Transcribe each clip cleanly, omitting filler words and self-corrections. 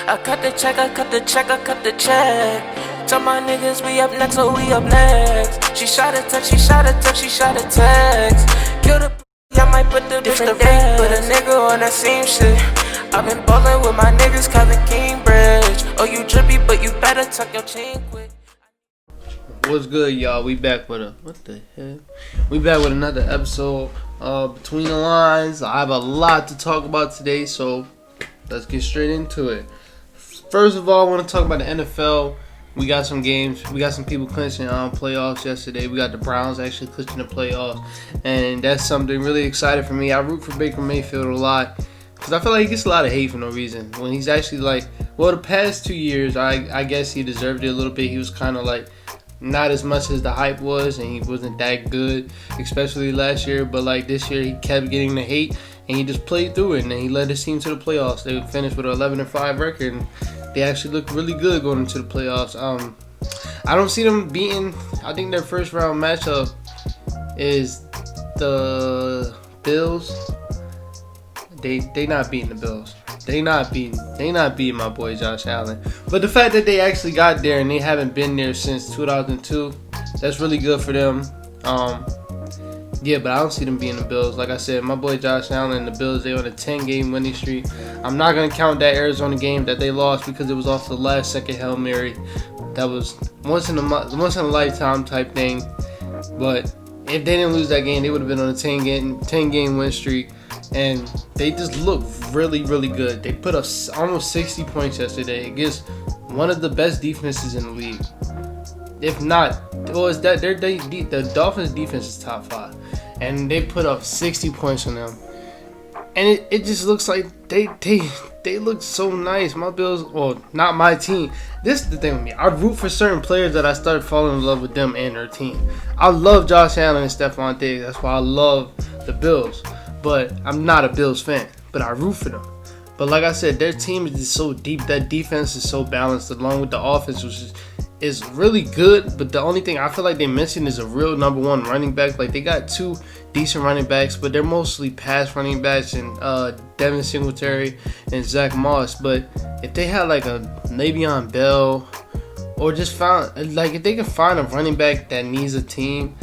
I cut the check, I cut the check, I cut the check. Tell my niggas we up next, so we up next. She shot a text, she shot a text, she shot a text. Kill the I might put the different day, put a nigga on that same shit. I've been ballin' with my niggas, Kevin Cambridge. Oh, you drippy, but you better tuck your chain quick. What's good, y'all? We back with We back with another episode of Between the Lines. I have a lot to talk about today, so let's get straight into it. First of all, I want to talk about the NFL. We got some games. We got some people clinching playoffs yesterday. We got the Browns actually clinching the playoffs, and that's something really exciting for me. I root for Baker Mayfield a lot because I feel like he gets a lot of hate for no reason. When he's actually the past 2 years, I guess he deserved it a little bit. He was kind of not as much as the hype was, and he wasn't that good, especially last year. But this year, he kept getting the hate, and he just played through it, and he led his team to the playoffs. They finished with an 11-5 record, and they actually looked really good going into the playoffs. I don't see them beating. I think their first round matchup is the Bills. They not beating the Bills. They not beating my boy Josh Allen. But the fact that they actually got there and they haven't been there since 2002, that's really good for them. Yeah, but I don't see them beating the Bills. Like I said, my boy Josh Allen and the Bills, they on a 10-game winning streak. I'm not gonna count that Arizona game that they lost because it was off the last second Hail Mary. That was once in a lifetime type thing. But if they didn't lose that game, they would have been on a 10-game win streak. And they just look really, really good. They put up almost 60 points yesterday against one of the best defenses in the league. If not, the Dolphins' defense is top 5, and they put up 60 points on them. And it just looks like they look so nice. My Bills, well, not my team. This is the thing with me. I root for certain players that I started falling in love with them and their team. I love Josh Allen and Stephon Diggs. That's why I love the Bills. But I'm not a Bills fan, but I root for them. But like I said, their team is just so deep. That defense is so balanced, along with the offense, which is really good. But the only thing I feel like they're missing is a real number one running back. They got 2 decent running backs, but they're mostly pass running backs, and Devin Singletary and Zach Moss. But if they had a Le'Veon Bell, or just if they can find a running back that needs a team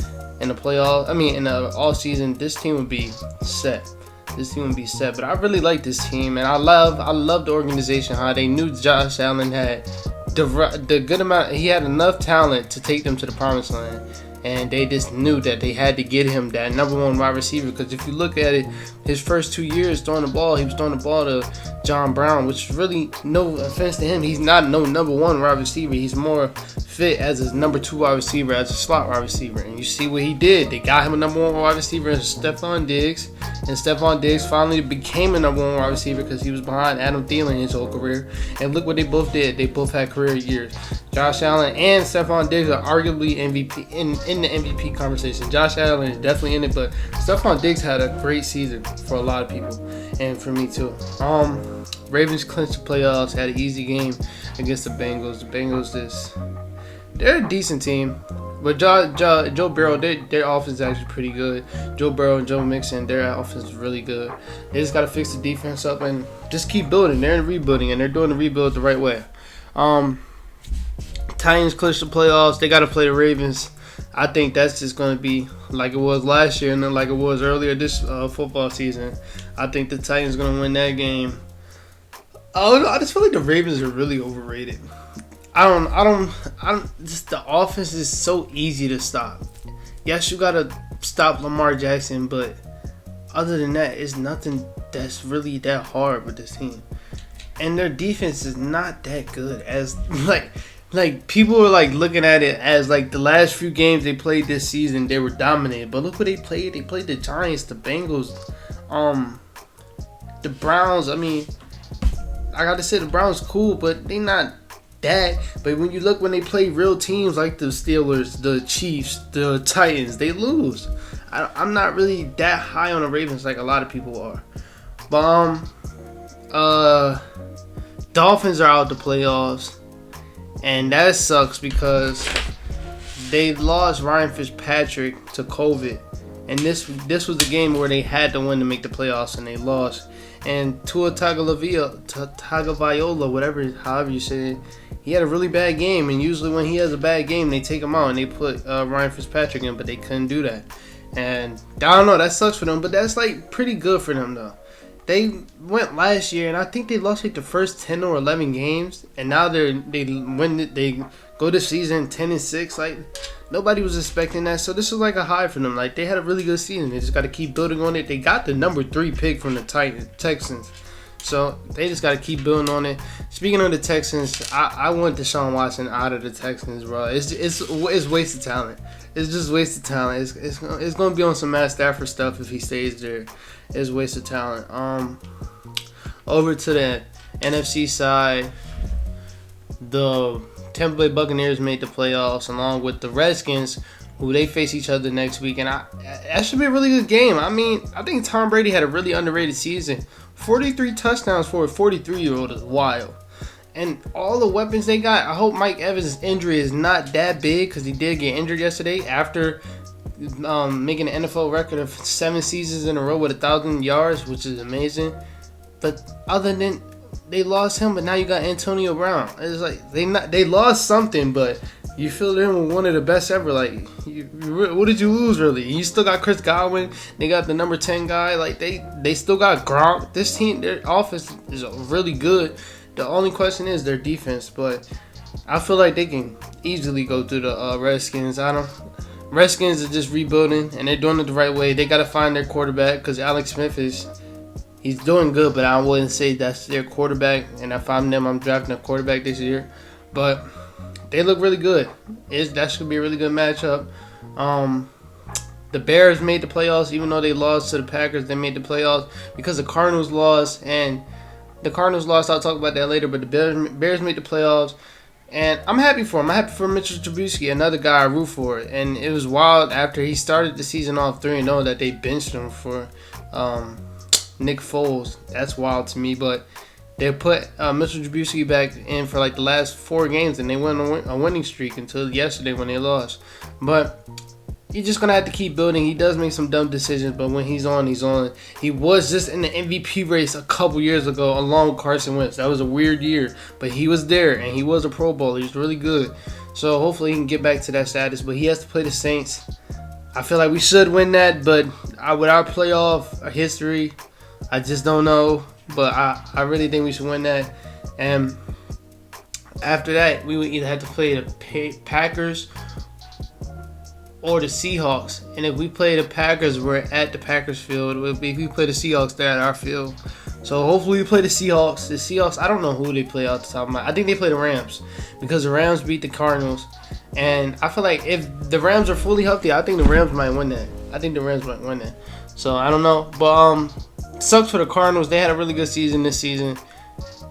in the playoffs, in the all season, this team would be set. But I really like this team, and I love the organization. How they knew Josh Allen had the good amount. He had enough talent to take them to the promised land, and they just knew that they had to get him that number one wide receiver. Because if you look at it, his first 2 years throwing the ball, he was throwing the ball to John Brown, which really, no offense to him, he's not no number one wide receiver. He's more fit as a number 2 wide receiver, as a slot wide receiver. And you see what he did. They got him a number 1 wide receiver in Steph Diggs. And Steph Diggs finally became a number 1 wide receiver because he was behind Adam Thielen his whole career. And look what they both did. They both had career years. Josh Allen and Steph Diggs are arguably MVP in the MVP conversation. Josh Allen is definitely in it, but Steph Diggs had a great season for a lot of people, and for me too. Ravens clinched the playoffs, had an easy game against the Bengals. The Bengals, they're a decent team, but Joe Burrow, their offense is actually pretty good. Joe Burrow and Joe Mixon, their offense is really good. They just got to fix the defense up and just keep building. They're rebuilding, and they're doing the rebuild the right way. Titans clinched the playoffs. They got to play the Ravens. I think that's just going to be like it was last year and then like it was earlier this football season. I think the Titans are going to win that game. I just feel like the Ravens are really overrated. Just the offense is so easy to stop. Yes, you got to stop Lamar Jackson, but other than that, it's nothing that's really that hard with this team. And their defense is not that good as people are looking at it as the last few games they played this season, they were dominated. But look what they played. They played the Giants, the Bengals, the Browns. I gotta say the Browns cool, but they not that. But when they play real teams like the Steelers, the Chiefs, the Titans, they lose. I'm not really that high on the Ravens like a lot of people are. But Dolphins are out the playoffs. And that sucks because they lost Ryan Fitzpatrick to COVID. And this was the game where they had to win to make the playoffs, and they lost. And Tua Tagovailoa, however you say it, he had a really bad game. And usually when he has a bad game, they take him out and they put Ryan Fitzpatrick in, but they couldn't do that. And I don't know, that sucks for them, but that's like pretty good for them though. They went last year, and I think they lost like the first 10 or 11 games, and now they go this season 10-6. Like nobody was expecting that, so this is like a high for them. Like they had a really good season. They just got to keep building on it. They got the number 3 pick from the Texans, so they just got to keep building on it. Speaking of the Texans, I want Deshaun Watson out of the Texans, bro. It's wasted talent. It's just wasted talent. It's gonna be on some Matt Stafford stuff if he stays there. It's wasted talent. Over to the NFC side, the Tampa Bay Buccaneers made the playoffs along with the Redskins, who they face each other next week, and that should be a really good game. I mean, I think Tom Brady had a really underrated season. 43 touchdowns for a 43-year-old is wild. And all the weapons they got, I hope Mike Evans' injury is not that big, because he did get injured yesterday after making an NFL record of 7 seasons in a row with 1,000 yards, which is amazing. But other than they lost him, but now you got Antonio Brown. It's like they lost something, but you filled in with one of the best ever. Like, what did you lose really? You still got Chris Godwin. They got the number 10 guy. Like they still got Gronk. This team, their offense is really good. The only question is their defense, but I feel like they can easily go through the Redskins. Redskins are just rebuilding, and they're doing it the right way. They got to find their quarterback, because Alex Smith he's doing good, but I wouldn't say that's their quarterback. And if I'm them, I'm drafting a quarterback this year. But they look really good. That should be a really good matchup. The Bears made the playoffs, even though they lost to the Packers. They made the playoffs because the Cardinals lost, and the Cardinals lost. I'll talk about that later. But the Bears made the playoffs, and I'm happy for him. I'm happy for Mitchell Trubisky, another guy I root for. And it was wild after he started the season off 3-0 that they benched him for Nick Foles. That's wild to me. But they put Mitchell Trubisky back in for like the last 4 games, and they went on a winning streak until yesterday when they lost. But you're just going to have to keep building. He does make some dumb decisions, but when he's on, he's on. He was just in the MVP race a couple years ago along with Carson Wentz. That was a weird year, but he was there, and he was a Pro Bowler. He was really good. So hopefully he can get back to that status, but he has to play the Saints. I feel like we should win that, but with our playoff history, I just don't know. But I really think we should win that. And after that, we would either have to play the Packers or the Seahawks. And if we play the Packers, we're at the Packers field. If we play the Seahawks, they're at our field. So hopefully we play the Seahawks. The Seahawks, I don't know who they play off the top of my head. I think they play the Rams, because the Rams beat the Cardinals. And I feel like if the Rams are fully healthy, I think the Rams might win that. So I don't know. But sucks for the Cardinals. They had a really good season this season.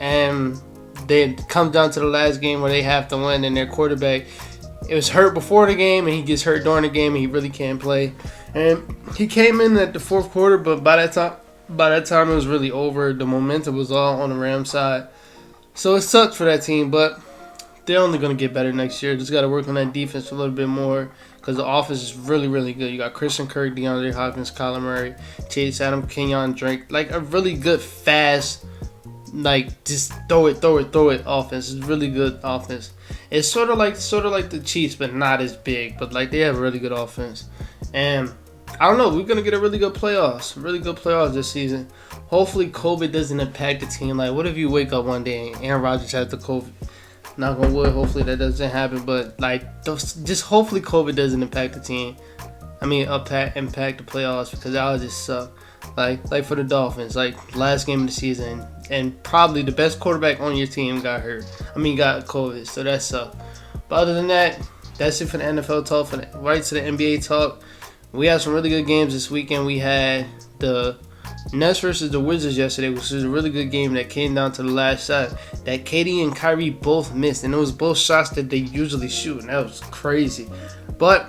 And they come down to the last game where they have to win, and their quarterback, it was hurt before the game, and he gets hurt during the game, and he really can't play. And he came in at the fourth quarter, but by that time it was really over. The momentum was all on the Rams side. So it sucked for that team, but they're only going to get better next year. Just got to work on that defense a little bit more, because the offense is really, really good. You got Christian Kirk, DeAndre Hopkins, Kyler Murray, Chase Adam, Kenyon Drake. Like a really good, fast, like just throw it offense. It's really good offense. It's sort of like the Chiefs, but not as big. But like they have a really good offense. And I don't know, we're gonna get a really good playoffs this season. Hopefully COVID doesn't impact the team. Like, what if you wake up one day and Aaron Rodgers has the COVID? Knock on wood, hopefully that doesn't happen. But like, just hopefully COVID doesn't impact the team. I mean, impact the playoffs, because that would just suck. Like for the Dolphins, like last game of the season, and probably the best quarterback on your team got COVID, so that sucked. But other than that, that's it for the NFL talk. Right to the NBA talk. We had some really good games this weekend. We had the Nets versus the Wizards yesterday, which was a really good game that came down to the last shot that KD and Kyrie both missed, and it was both shots that they usually shoot, and that was crazy. But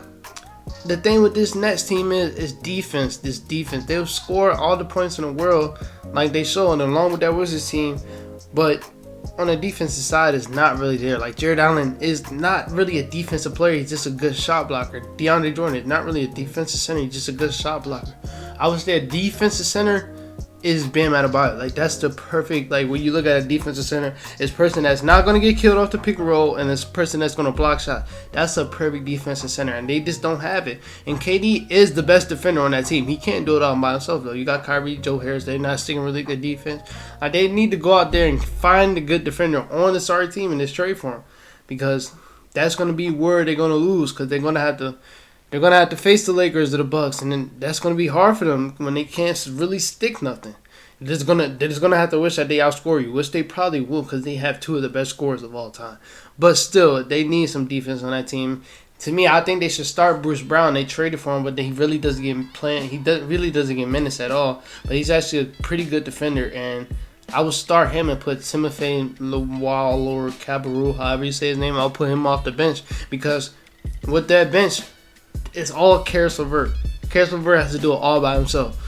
the thing with this Nets team is defense. They'll score all the points in the world like they show, and along with that Wizards team, but on the defensive side is not really there. Like, Jared Allen is not really a defensive player. He's just a good shot blocker. DeAndre Jordan is not really a defensive center. He's just a good shot blocker. I would say a defensive center is Bam Adebayo. Like, that's the perfect, like, when you look at a defensive center, it's person that's not going to get killed off the pick and roll, and this person that's going to block shot. That's a perfect defensive center, and they just don't have it. And KD is the best defender on that team. He can't do it all by himself, though. You got Kyrie, Joe Harris. They're not sticking really good defense. Like, they need to go out there and find a good defender on the sorry team and just trade for him, because that's going to be where they're going to lose, because they're going to have to face the Lakers or the Bucks, and then that's going to be hard for them when they can't really stick nothing. They're just gonna have to wish that they outscore you, which they probably will, because they have two of the best scorers of all time. But still, they need some defense on that team. To me, I think they should start Bruce Brown. They traded for him, but he really doesn't get playing. Really doesn't get minutes at all. But he's actually a pretty good defender, and I would start him and put Timothy Yall or Cabarrou, however you say his name. I'll put him off the bench, because with that bench, it's all Karis LeVert. Karis LeVert has to do it all by himself.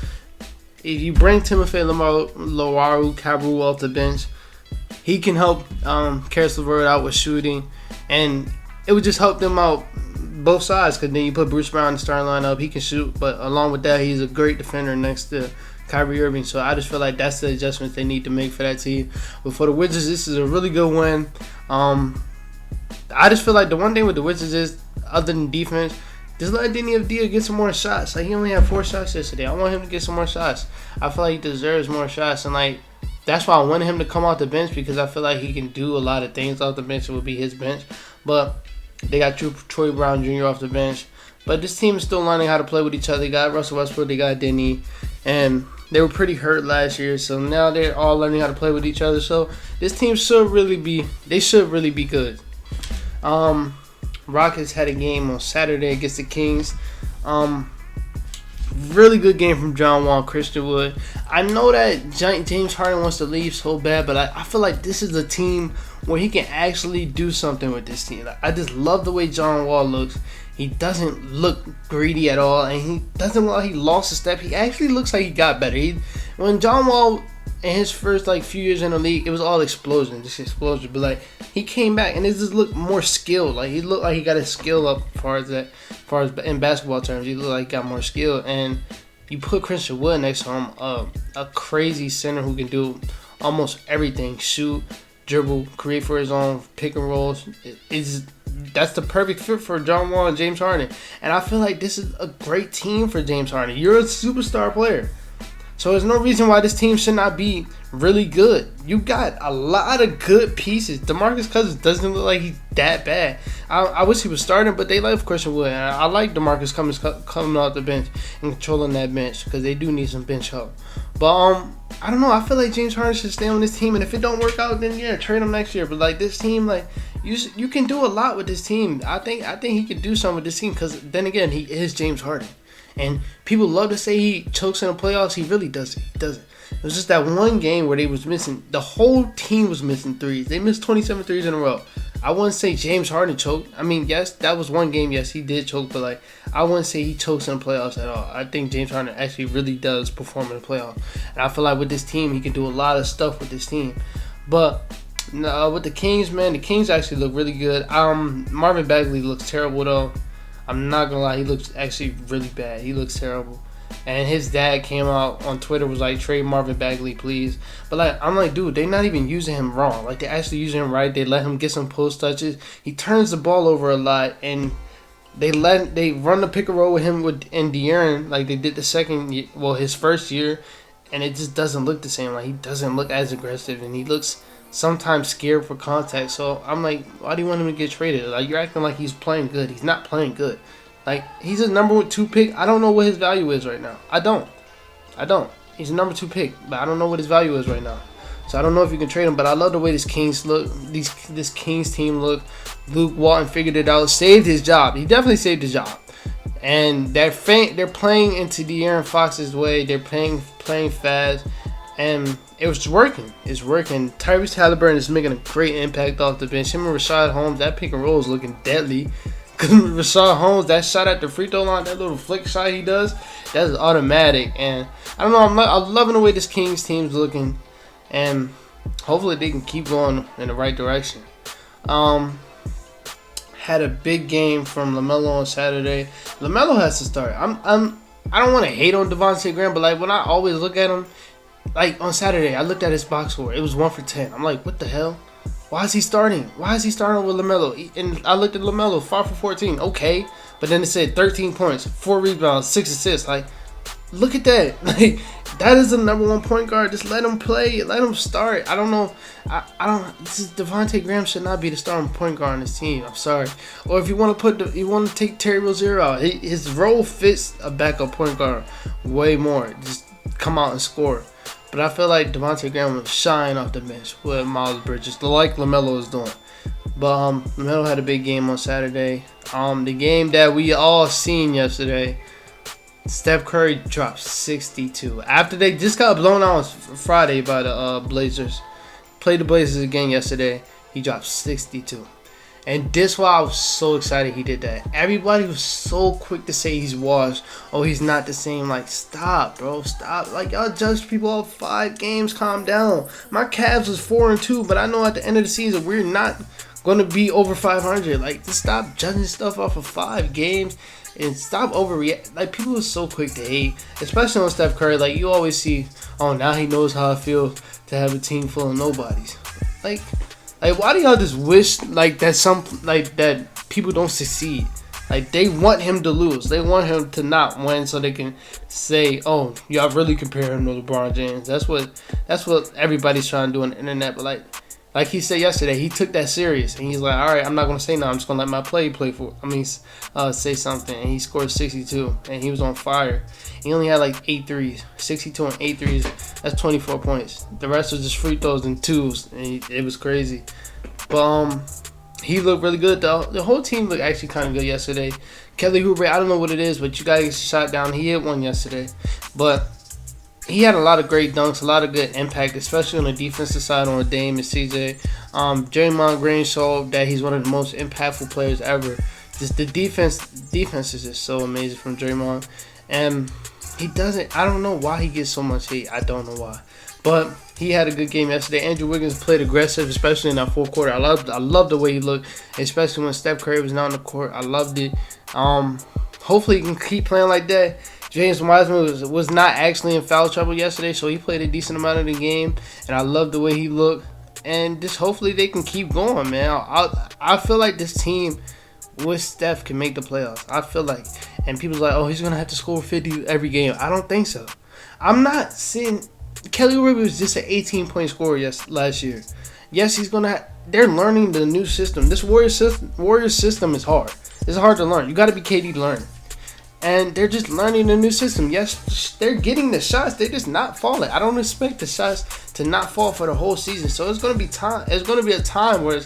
If you bring Timothy Cabarrou off the bench, he can help Karis LeVert out with shooting, and it would just help them out both sides, because then you put Bruce Brown in the starting lineup, he can shoot, but along with that, he's a great defender next to Kyrie Irving. So I just feel like that's the adjustments they need to make for that team. But for the Wizards, this is a really good win. I just feel like the one thing with the Wizards is, other than defense, just let Denny Avdija get some more shots. Like, he only had 4 shots yesterday. I want him to get some more shots. I feel like he deserves more shots. And, like, that's why I wanted him to come off the bench, because I feel like he can do a lot of things off the bench. It would be his bench. But they got Troy Brown Jr. off the bench. But this team is still learning how to play with each other. They got Russell Westbrook. They got Denny. And they were pretty hurt last year. So now they're all learning how to play with each other. So this team should really be good. Rockets had a game on Saturday against the Kings. Really good game from John Wall and Christian Wood. I know that James Harden wants to leave so bad, but I feel like this is a team where he can actually do something with this team. Like, I just love the way John Wall looks. He doesn't look greedy at all, and he doesn't look like he lost a step. He actually looks like he got better. When John Wall, in his first few years in the league, it was all explosion. But like, he came back and it just looked more skilled. Like, he looked like he got his skill up as far as in basketball terms. He looked like he got more skill. And you put Christian Wood next to him, a crazy center who can do almost everything: shoot, dribble, create for his own, pick and rolls. That's the perfect fit for John Wall and James Harden. And I feel like this is a great team for James Harden. You're a superstar player. So there's no reason why this team should not be really good. You got a lot of good pieces. DeMarcus Cousins doesn't look like he's that bad. I wish he was starting, but they love Christian Wood. And I like DeMarcus coming off the bench and controlling that bench, because they do need some bench help. But I don't know. I feel like James Harden should stay on this team, and if it don't work out, then yeah, trade him next year. But like, this team, like, you can do a lot with this team. I think he could do something with this team, because then again, he is James Harden. And people love to say he chokes in the playoffs. He really doesn't. He doesn't. It was just that one game where they was missing. The whole team was missing threes. They missed 27 threes in a row. I wouldn't say James Harden choked. I mean, yes, that was one game. Yes, he did choke. But, like, I wouldn't say he chokes in the playoffs at all. I think James Harden actually really does perform in the playoffs. And I feel like with this team, he can do a lot of stuff with this team. But with the Kings, man, the Kings actually look really good. Marvin Bagley looks terrible, though. I'm not gonna lie, he looks actually really bad. He looks terrible. And his dad came out on Twitter, was like, trade Marvin Bagley, please. But like, I'm like, dude, they're not even using him wrong. Like, they're actually using him right. They let him get some post touches. He turns the ball over a lot, and they run the pick and roll with him and De'Aaron like they did his first year, and it just doesn't look the same. Like, he doesn't look as aggressive, and he looks sometimes scared for contact. So I'm like, why do you want him to get traded? Like, you're acting like he's playing good. He's not playing good. Like, he's a number 2 pick. I don't know what his value is right now. I don't. He's a number 2 pick, but I don't know what his value is right now. So I don't know if you can trade him. But I love the way this Kings look. This Kings team look. Luke Walton figured it out. Saved his job. He definitely saved his job. And they're playing into De'Aaron Fox's way. They're playing fast. And it was working. It's working. Tyrese Halliburton is making a great impact off the bench. Him and Rashad Holmes, that pick and roll is looking deadly. Rashad Holmes, that shot at the free throw line, that little flick shot he does, that's automatic. And I don't know, I'm loving the way this Kings team's looking. And hopefully they can keep going in the right direction. Had a big game from LaMelo on Saturday. LaMelo has to start. I don't want to hate on Devontae Graham, but like, when I always look at him, Like on Saturday, I looked at his box score. It was 1 for 10. I'm like, what the hell? Why is he starting? Why is he starting with LaMelo? And I looked at LaMelo, 5 for 14. Okay, but then it said 13 points, 4 rebounds, 6 assists. Like, look at that. Like, that is the number 1 point guard. Just let him play. Let him start. I don't know. I don't. This is Devontae Graham should not be the starting point guard on this team. I'm sorry. Or if you want to take Terry Rozier out, his role fits a backup point guard way more. Just come out and score. But I feel like Devontae Graham will shine off the bench with Miles Bridges, like LaMelo is doing. But LaMelo had a big game on Saturday. The game that we all seen yesterday, Steph Curry dropped 62. After they just got blown out on Friday by the Blazers. Played the Blazers again yesterday. He dropped 62. And this why I was so excited he did that. Everybody was so quick to say he's washed. Oh, he's not the same. Like, stop, bro. Stop. Like, y'all judge people off 5 games. Calm down. My Cavs was 4-2, but I know at the end of the season we're not going to be over 500. Like, just stop judging stuff off of 5 games and stop overreacting. Like, people are so quick to hate, especially on Steph Curry. Like, you always see, oh, now he knows how it feels to have a team full of nobodies. Like, why do y'all just wish that people don't succeed? Like, they want him to lose. They want him to not win so they can say, oh, y'all really compare him to LeBron James. That's what everybody's trying to do on the internet. But like he said yesterday, he took that serious. And he's like, all right, I'm not going to say no. I'm just going to let my play for. Say something. And he scored 62. And he was on fire. He only had like 8 threes. 62 and 8 threes. That's 24 points. The rest was just free throws and twos. And it was crazy. But he looked really good, though. The whole team looked actually kind of good yesterday. Kelly Oubre, I don't know what it is, but you guys shot down. He hit one yesterday. But he had a lot of great dunks, a lot of good impact, especially on the defensive side on Dame and CJ. Draymond Green showed that he's one of the most impactful players ever. Just the defense is just so amazing from Draymond. And I don't know why he gets so much hate. I don't know why. But he had a good game yesterday. Andrew Wiggins played aggressive, especially in that fourth quarter. I loved the way he looked, especially when Steph Curry was not on the court. I loved it. Hopefully he can keep playing like that. James Wiseman was not actually in foul trouble yesterday, so he played a decent amount of the game, and I love the way he looked. And just hopefully they can keep going, man. I feel like this team with Steph can make the playoffs. I feel like, and people's like, oh, he's gonna have to score 50 every game. I don't think so. I'm not saying Kelly Oubre was just an 18-point scorer last year. Yes, they're learning the new system. This Warriors system is hard. It's hard to learn. You got to be KD to learn. And they're just learning the new system. Yes, they're getting the shots. They're just not falling. I don't expect the shots to not fall for the whole season. So it's going to be time. It's going to be a time where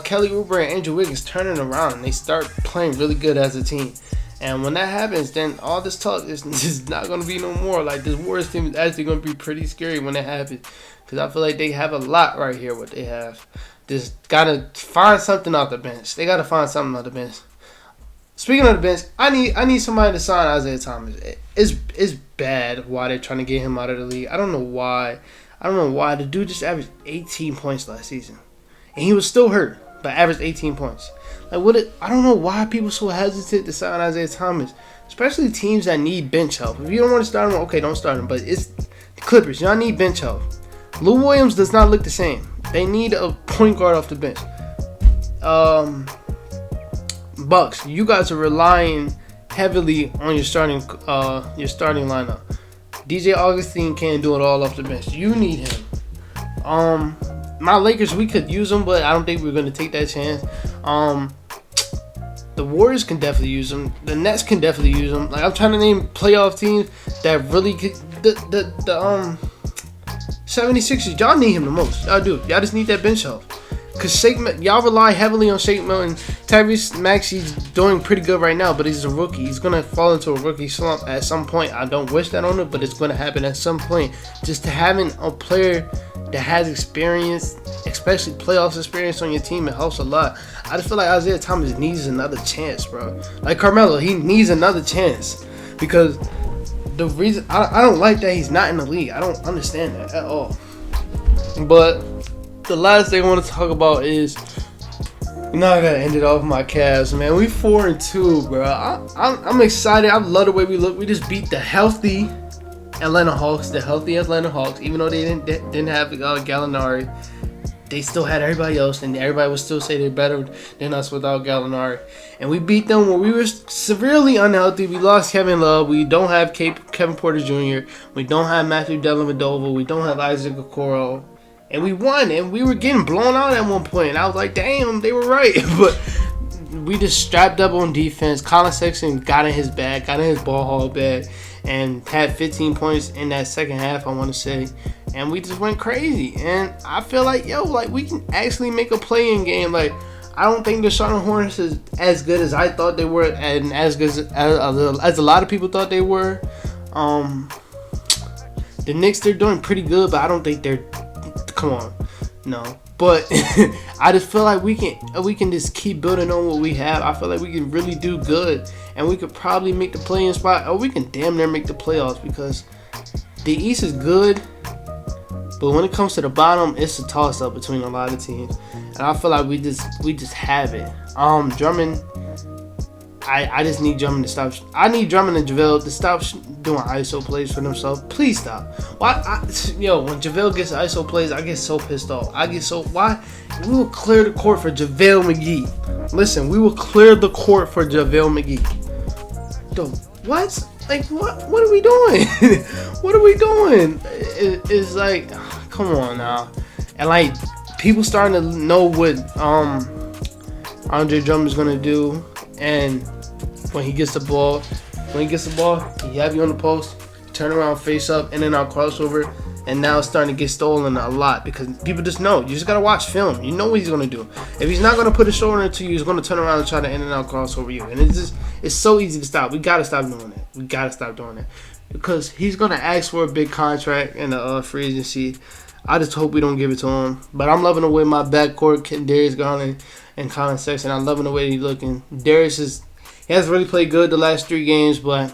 Kelly Oubre and Andrew Wiggins turning around and they start playing really good as a team. And when that happens, then all this talk is just not going to be no more. Like, this Warriors team is actually going to be pretty scary when it happens. Because I feel like they have a lot right here, what they have. Just got to find something off the bench. They got to find something off the bench. Speaking of the bench, I need somebody to sign Isaiah Thomas. It's bad why they're trying to get him out of the league. I don't know why. The dude just averaged 18 points last season. And he was still hurt, but averaged 18 points. I don't know why people are so hesitant to sign Isaiah Thomas. Especially teams that need bench help. If you don't want to start him, okay, don't start him. But it's the Clippers. Y'all need bench help. Lou Williams does not look the same. They need a point guard off the bench. Bucks, you guys are relying heavily on your starting lineup. DJ Augustine can't do it all off the bench. You need him. My Lakers, we could use them, but I don't think we're going to take that chance. The Warriors can definitely use them. The Nets can definitely use them. Like, I'm trying to name playoff teams that really could. The 76ers, y'all need him the most. Y'all do. Y'all just need that bench help. Because y'all rely heavily on Shake Milton. Tyrese Maxey's doing pretty good right now, but he's a rookie. He's going to fall into a rookie slump at some point. I don't wish that on him, but it's going to happen at some point. Just having a player that has experience, especially playoffs experience on your team, it helps a lot. I just feel like Isaiah Thomas needs another chance, bro. Like Carmelo, he needs another chance. Because the reason I don't like that he's not in the league. I don't understand that at all. But the last thing I want to talk about is, I gotta end it off with my Cavs, man. We 4-2, bro. I'm excited. I love the way we look. We just beat the healthy Atlanta Hawks, the healthy Atlanta Hawks, even though they didn't have Gallinari, they still had everybody else, and everybody would still say they're better than us without Gallinari. And we beat them when we were severely unhealthy. We lost Kevin Love. We don't have Kevin Porter Jr. We don't have Matthew Dellavedova. We don't have Isaac Okoro. And we won, and we were getting blown out at one point. And I was like, damn, they were right. But we just strapped up on defense. Colin Sexton got in his bag, got in his ball hall bag, and had 15 points in that second half, I want to say. And we just went crazy. And I feel like, we can actually make a play-in game. Like, I don't think the Charlotte Hornets is as good as I thought they were, and as good as a lot of people thought they were. The Knicks, they're doing pretty good, but I don't think they're... Come on. No. But I just feel like we can just keep building on what we have. I feel like we can really do good, and we could probably make the play-in spot, or we can damn near make the playoffs, because the East is good, but when it comes to the bottom, it's a toss-up between a lot of teams, and I feel like we just have it. Drummond, I just need Drummond to stop. I need Drummond and JaVale to stop doing ISO plays for themselves. Please stop. When JaVale gets ISO plays, I get so pissed off. Why? We will clear the court for JaVale McGee. Listen, we will clear the court for JaVale McGee. Dude, what? Like, what are we doing? What are we doing? It's like, come on now. And like, people starting to know what Andre Drummond's gonna do. And when he gets the ball, he have you on the post, turn around, face up, in and out crossover, and now it's starting to get stolen a lot because people just know. You just gotta watch film. You know what he's gonna do. If he's not gonna put his shoulder into you, he's gonna turn around and try to in and out crossover you. And it's so easy to stop. We gotta stop doing that. We gotta stop doing that because he's gonna ask for a big contract in the free agency. I just hope we don't give it to him. But I'm loving the way my backcourt, Darius Garland and Colin Sexton. I'm loving the way he's looking. Darius he hasn't really played good the last 3 games, but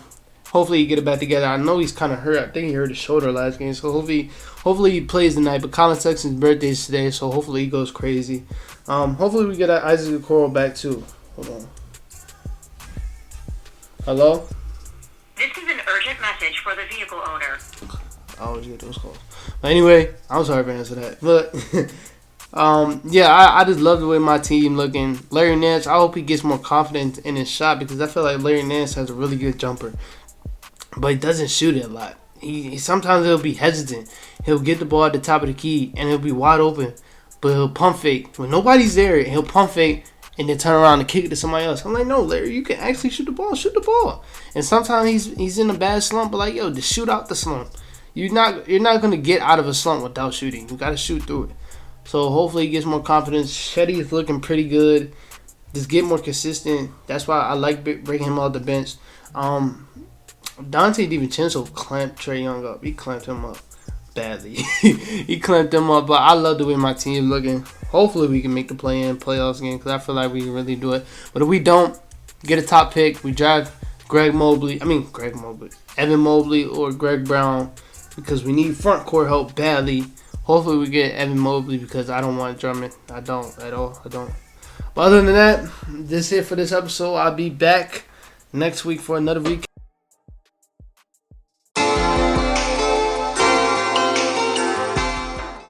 hopefully he get it back together. I know he's kind of hurt. I think he hurt his shoulder last game, so hopefully he plays tonight. But Colin Sexton's birthday is today, so hopefully he goes crazy. Hopefully we get Isaac Okoro back too. Hold on. Hello? This is an urgent message for the vehicle owner. I always get those calls. But anyway, I'm sorry for answering that. But I just love the way my team looking. Larry Nance, I hope he gets more confidence in his shot because I feel like Larry Nance has a really good jumper, but he doesn't shoot it a lot. He sometimes he'll be hesitant. He'll get the ball at the top of the key and he'll be wide open, but he'll pump fake when nobody's there. He'll pump fake and then turn around and kick it to somebody else. I'm like, no, Larry, you can actually shoot the ball. Shoot the ball. And sometimes he's in a bad slump, but like, yo, just shoot out the slump. You're not gonna get out of a slump without shooting. You gotta shoot through it. So hopefully he gets more confidence. Shetty is looking pretty good. Just get more consistent. That's why I like bringing him off the bench. Dante DiVincenzo clamped Trae Young up. He clamped him up badly. He clamped him up. But I love the way my team is looking. Hopefully we can make the playoffs game because I feel like we can really do it. But if we don't get a top pick, we draft Evan Mobley or Greg Brown because we need front court help badly. Hopefully we get Evan Mobley because I don't want Drummond. I don't at all. I don't. But other than that, this is it for this episode. I'll be back next week for another recap.